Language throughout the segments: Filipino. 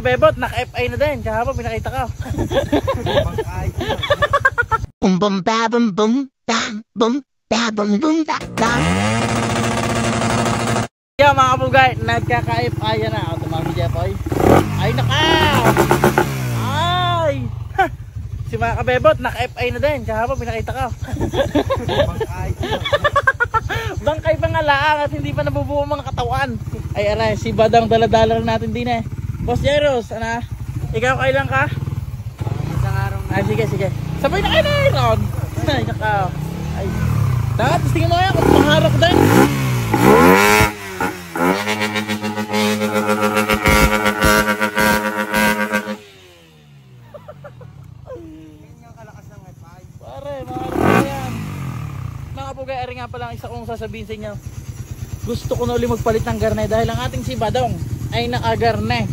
kabebot, naka-FI na din. Kahapon pinakita ka. Bum bum ba bum bum bam bum ba bum bum ba bam. Yeah, mga kapugay, nagkaka-FI na. O, tumami Jepoy. Ay, naka! Ay! Si mga kabebot, naka-FI na din. Kahapon pinakita ka. Bangkay pa nga laang at hindi pa nabubuo mga katawan. Ay, aray, si Badang daladala natin din eh. Boss Jairus, ano? Ikaw kailan ka? Isang araw na. Ay, sige. Sabay na kayo na yun, Ron. Ay, naka. Ay. Dapat, tingin mo kaya kung maharap din. Pare, maharap na yan. Mga kapugay, ari nga pala isa kong sasabihin sa inyo. Gusto ko na ulit magpalit ng garne dahil ang ating si Badong ay nakagarne.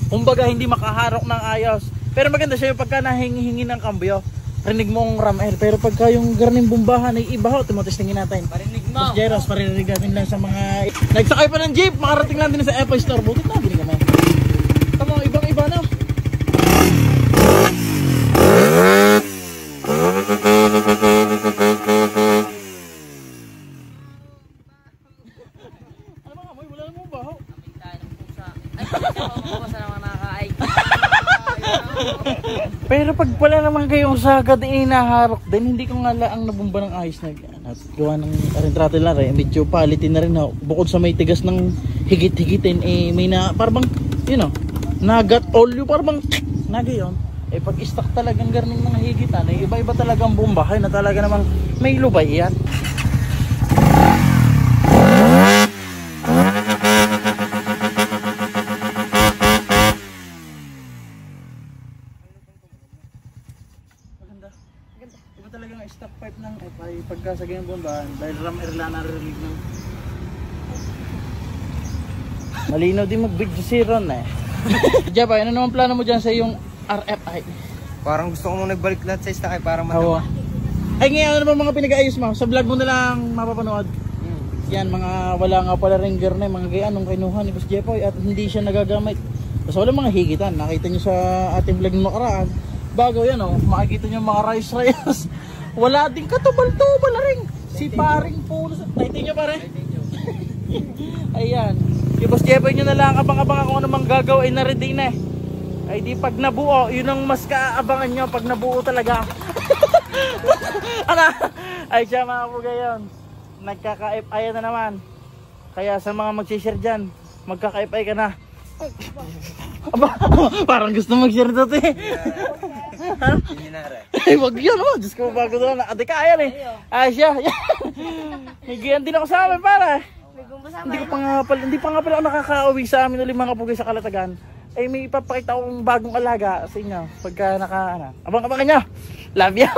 Kumbaga hindi makaharok ng ayos. Pero maganda siya yung pagka nahingi ng kambyo. Rinig mong ram air. Pero pagka yung garneng bumbahan ay iba ho. Timotestingin natin. Parinig mo. Mas Jeros, parinig natin lang sa mga... Nagsakay pa ng jeep. Makarating lang din sa FI store. Butit na, gini kami. Tama, ibang iba na. Pero pag wala naman kayong sagad inaharok din, hindi ko nga laang nabumba ng ayos na at gawa ng arentrato lang rin, medyo palitin na rin ho. Bukod sa may tigas ng higit-higitin eh may na parang you know, nagat olyo parang nagayon. Eh pag stock talagang garning mga higitan, eh iba-iba talagang bumbahay na talaga namang may lubay yan. Iba talaga ng stock pipe ng FI pagka sa ganyan bombahan dahil ram air lang narinig ng malinaw din mag-video si Ron eh. Jabay, ano naman plano mo dyan sa yung RFI? Parang gusto ko mong nagbalik lahat sa stock para matama. Ay ngayon, ano naman mga pinag-ayos mo? Sa vlog mo na lang mapapanood. Yan, mga wala nga pala ringer na mga gaya nung kinuha ni Boss Jepoy at hindi siya nagagamit. Basta wala mga higitan. Nakita nyo sa ating vlog ng nakaraan. Bago yan oh, makikita nyo mga rice. Wala din katubal-tubal na rin. Si paring puno. Nakita nyo pare? Ayan. Si Boss Jepoy nyo na lang abang-abang kung ano mang gagawin na rin din eh. Ay di pag nabuo, yun ang mas kaabangan nyo pag nabuo talaga. Ano? Ay siya mga kapugay yun. Nagkaka-FI na naman. Kaya sa mga mag-share dyan, magkaka-FI ka na. Aba, parang gusto mag-share ito eh. Ay wag yan oh, Diyos ko bago doon. Ate kaya eh. Ay siya. Higiyan din ako sa amin para. Hindi pa nga pala ako nakaka-uwi sa amin ulit mga kapugay sa Kalatagan. Ay may ipapakita akong bagong alaga sa inyo pagka abang-abangan nyo. Love you.